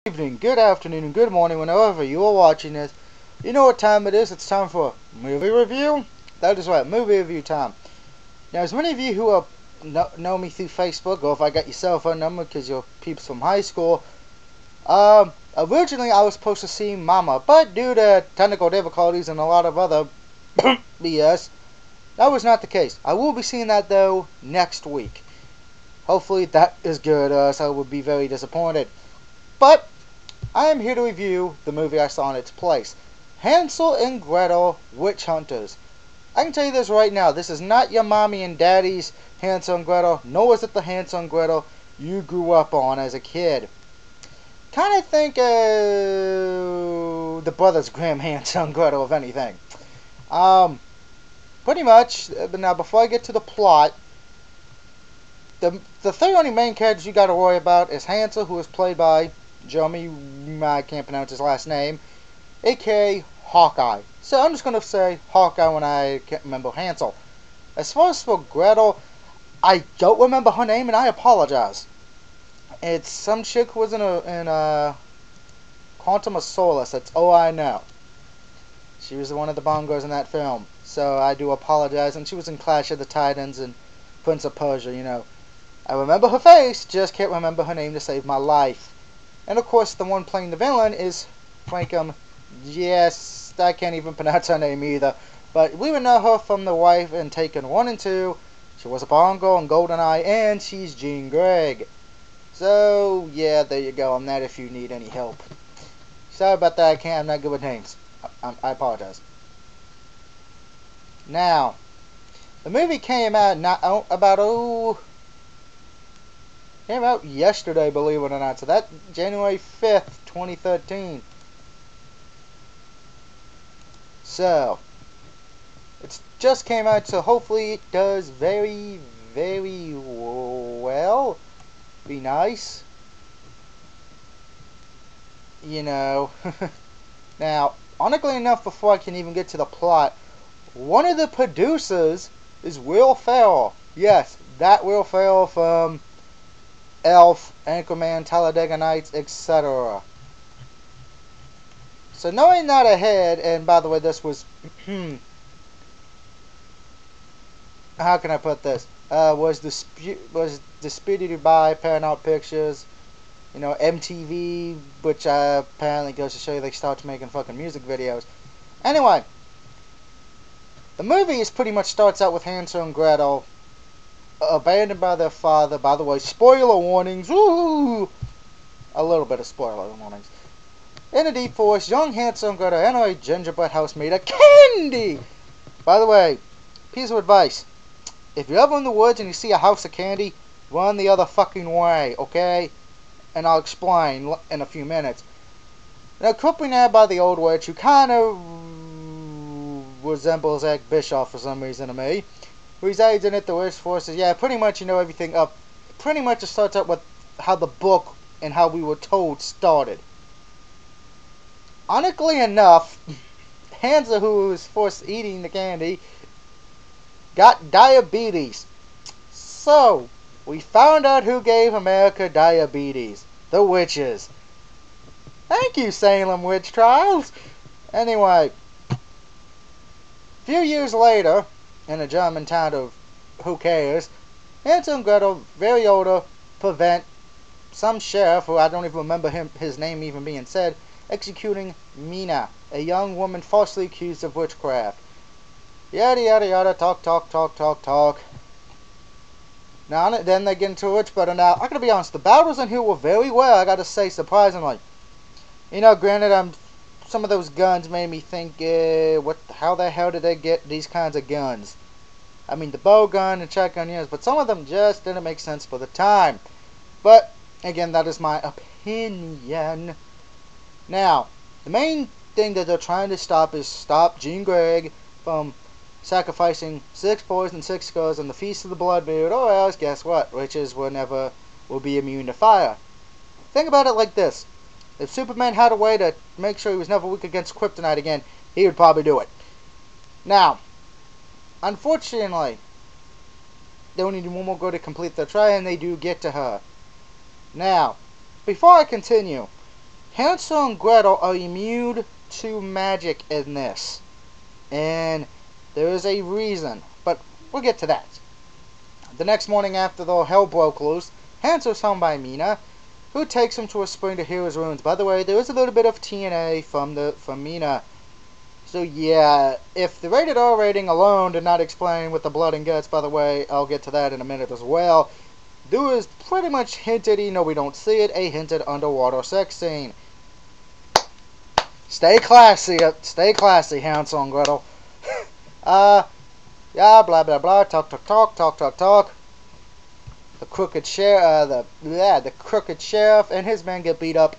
Evening, good afternoon, and good morning whenever you are watching this. You know what time it is. It's time for movie review. That is right, movie review time. Now, as many of you who know me through Facebook, or if I got your cell phone number because you're peeps from high school, originally I was supposed to see Mama, but due to technical difficulties and a lot of other BS, that was not the case. I will be seeing that though next week. Hopefully that is good, so I would be very disappointed. But I am here to review the movie I saw in its place. Hansel and Gretel, Witch Hunters. I can tell you this right now, this is not your mommy and daddy's Hansel and Gretel, nor is it the Hansel and Gretel you grew up on as a kid. Kind of think the Brothers Grimm Hansel and Gretel, if anything. Pretty much, but now before I get to the plot, the three only main characters you gotta worry about is Hansel, who is played by Jeremy, I can't pronounce his last name, aka Hawkeye. So I'm just going to say Hawkeye when I can't remember Hansel. As far as for Gretel, I don't remember her name and I apologize. It's some chick who was in Quantum of Solace, that's all I know. She was one of the bongos in that film, so I do apologize, and she was in Clash of the Titans and Prince of Persia, you know. I remember her face, just can't remember her name to save my life. And of course, the one playing the villain is Frankum. Yes, I can't even pronounce her name either. But we would know her from The Wife in Taken 1 and 2. She was a bongo in GoldenEye, and she's Jean Grey. So, yeah, there you go. I'm that if you need any help. Sorry about that. I'm not good with names. I apologize. Now, the movie came out came out yesterday, believe it or not. So that January 5th, 2013. So it just came out, so hopefully it does very, very well. Be nice. You know. Now, honestly enough, before I can even get to the plot, one of the producers is Will Ferrell. Yes, that Will Ferrell from Elf, Anchorman, Talladega Nights, etc. So knowing that ahead, and by the way, this was how can I put this? Was distributed by Paramount Pictures, you know, MTV, which apparently goes to show you they start making fucking music videos. Anyway, the movie pretty much starts out with Hansel and Gretel abandoned by their father. By the way, spoiler warnings. Woo! A little bit of spoiler warnings. In a deep forest, young Hansel and Gretel enter a gingerbread house made of candy. By the way, piece of advice: if you're ever in the woods and you see a house of candy, run the other fucking way, okay? And I'll explain in a few minutes. Now, accompanied by the old witch, who kind of resembles Egg Bischoff for some reason to me, who resides in it, the Witch Forces. Yeah, pretty much you know everything up. Pretty much it starts out with how the book and how we were told started. Honestly enough, Hansel, who was forced eating the candy, got diabetes. So, we found out who gave America diabetes. The witches. Thank you, Salem Witch Trials. Anyway, a few years later, in a German town of who cares, Hansel and Gretel, very older, prevent some sheriff, who I don't even remember his name even being said, executing Mina, a young woman falsely accused of witchcraft. Yada yada yada, talk. Now then they get into it, but now I gotta be honest, the battles in here were very well, I gotta say, surprisingly. You know, granted, some of those guns made me think, how the hell did they get these kinds of guns? I mean, the bow gun and shotgun, yes, but some of them just didn't make sense for the time. But, again, that is my opinion. Now, the main thing that they're trying to stop is stop Jean Grey from sacrificing 6 boys and 6 girls on the Feast of the Bloodbeard, or else, guess what? Witches will be immune to fire. Think about it like this. If Superman had a way to make sure he was never weak against kryptonite again, he would probably do it. Now, unfortunately, they only need one more girl to complete their try, and they do get to her. Now, before I continue, Hansel and Gretel are immune to magic in this. And there is a reason, but we'll get to that. The next morning after the hell broke loose, Hansel's home by Mina, who takes him to a spring to heal his wounds. By the way, there is a little bit of TNA from Mina. So yeah, if the rated R rating alone did not explain with the blood and guts, by the way, I'll get to that in a minute as well, there is pretty much hinted, even though we don't see it, a hinted underwater sex scene. Stay classy, Hansel and Gretel. Yeah, blah blah blah, talk. The crooked sheriff and his men get beat up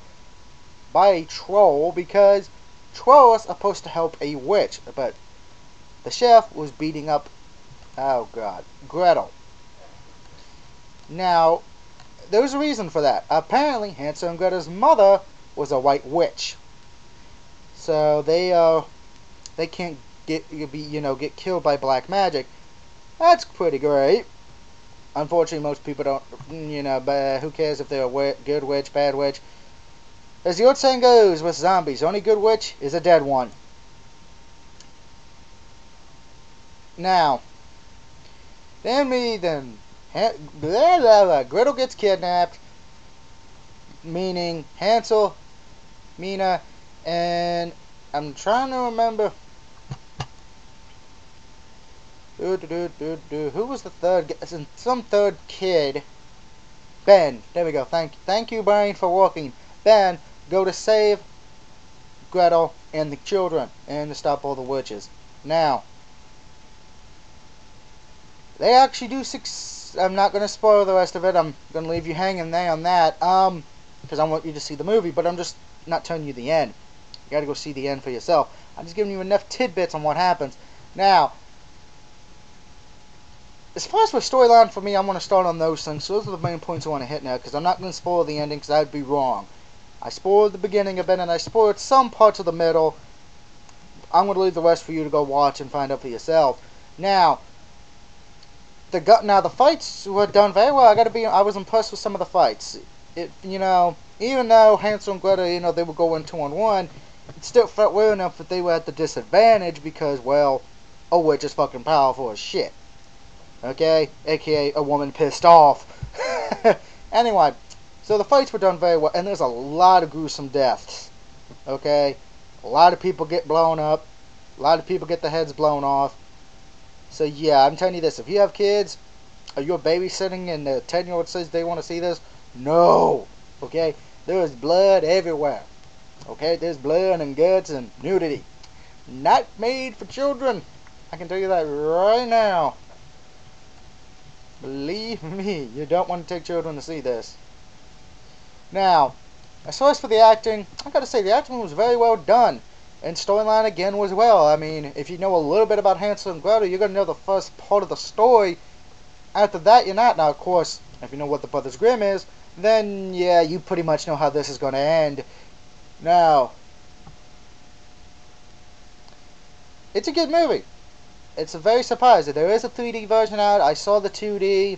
by a troll because trolls are supposed to help a witch, but the sheriff was beating up, oh god, Gretel. Now, there was a reason for that. Apparently, Hansel and Gretel's mother was a white witch, so they can't get killed by black magic. That's pretty great. Unfortunately, most people don't, but who cares if they're a good witch, bad witch. As the old saying goes with zombies, the only good witch is a dead one. Now, Gretel gets kidnapped, meaning Hansel, Mina, and I'm trying to remember who was the third? Some third kid. Ben. There we go. Thank you, Brian, for walking. Ben go to save Gretel and the children and to stop all the witches. Now, they actually do I'm not going to spoil the rest of it. I'm going to leave you hanging there on that. Because I want you to see the movie, but I'm just not telling you the end. You got to go see the end for yourself. I'm just giving you enough tidbits on what happens. Now, as far as the storyline for me, I want to start on those things. So those are the main points I want to hit now, because I'm not going to spoil the ending, because I'd be wrong. I spoiled the beginning of it, and I spoiled some parts of the middle. I'm going to leave the rest for you to go watch and find out for yourself. Now, the fights were done very well. I was impressed with some of the fights. Even though Hansel and Gretel, they were going 2-on-1, it still felt well enough that they were at the disadvantage because, well, a witch is fucking powerful as shit. Okay? AKA a woman pissed off. Anyway, so the fights were done very well, and there's a lot of gruesome deaths. Okay? A lot of people get blown up. A lot of people get their heads blown off. So yeah, I'm telling you this, if you have kids, or you're babysitting and the 10-year-old says they want to see this, no! Okay? There is blood everywhere. Okay? There's blood and guts and nudity. Not made for children. I can tell you that right now. Believe me, you don't want to take children to see this. Now, as far as for the acting, I gotta say the acting was very well done. And storyline again was well. I mean, if you know a little bit about Hansel and Gretel, you're gonna know the first part of the story. After that, you're not. Now, of course, if you know what the Brothers Grimm is, then yeah, you pretty much know how this is gonna end. Now, it's a good movie. It's a very surprising. There is a 3D version out. I saw the 2D,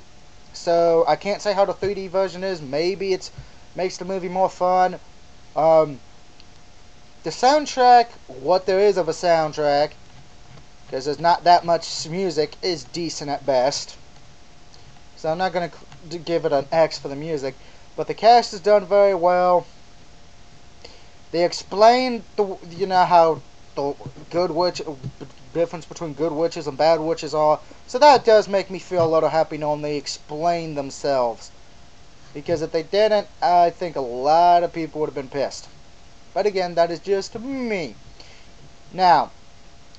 so I can't say how the 3D version is. Maybe it makes the movie more fun. The soundtrack, what there is of a soundtrack, because there's not that much music, is decent at best. So I'm not going to give it an X for the music. But the cast is done very well. They explain how the difference between good witches and bad witches are. So that does make me feel a little happy knowing they explain themselves. Because if they didn't, I think a lot of people would have been pissed. But again, that is just me. Now,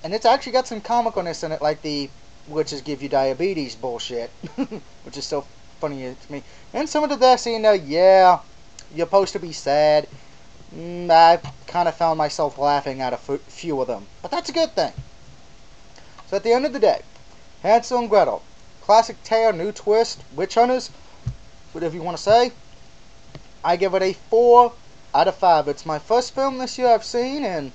and it's actually got some comicalness in it, like the witches give you diabetes bullshit. Which is so funny to me. And some of the deaths, yeah, you're supposed to be sad. I kind of found myself laughing at a few of them. But that's a good thing. So at the end of the day, Hansel and Gretel, classic tale, new twist, witch hunters, whatever you want to say, I give it a 4 out of 5. It's my first film this year I've seen, and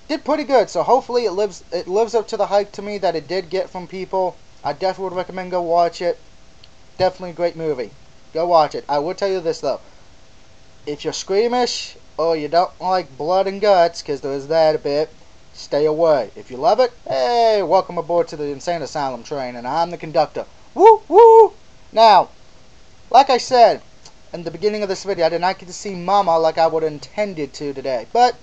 did pretty good. So hopefully it lives up to the hype to me that it did get from people. I definitely would recommend go watch it. Definitely a great movie. Go watch it. I will tell you this though. if you're squeamish or you don't like blood and guts, because there is that a bit, stay away. If you love it, hey, welcome aboard to the Insane Asylum train, and I'm the conductor. Woo, woo! Now, like I said in the beginning of this video, I did not get to see Mama like I would have intended to today. But,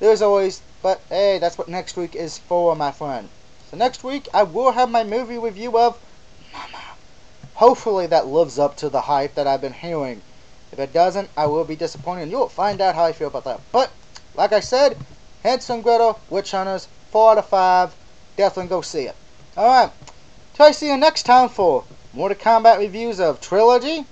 hey, that's what next week is for, my friend. So next week, I will have my movie review of Mama. Hopefully that lives up to the hype that I've been hearing. If it doesn't, I will be disappointed, and you'll find out how I feel about that. But, like I said, Hansel and Gretel, Witch Hunters, 4 out of 5. Definitely go see it. Alright, till I see you next time for Mortal Kombat reviews of Trilogy,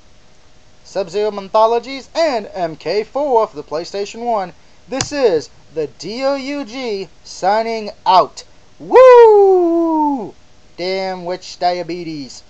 Sub-Zero Mythologies, and MK4 for the PlayStation 1. This is the DOUG signing out. Woo! Damn witch diabetes.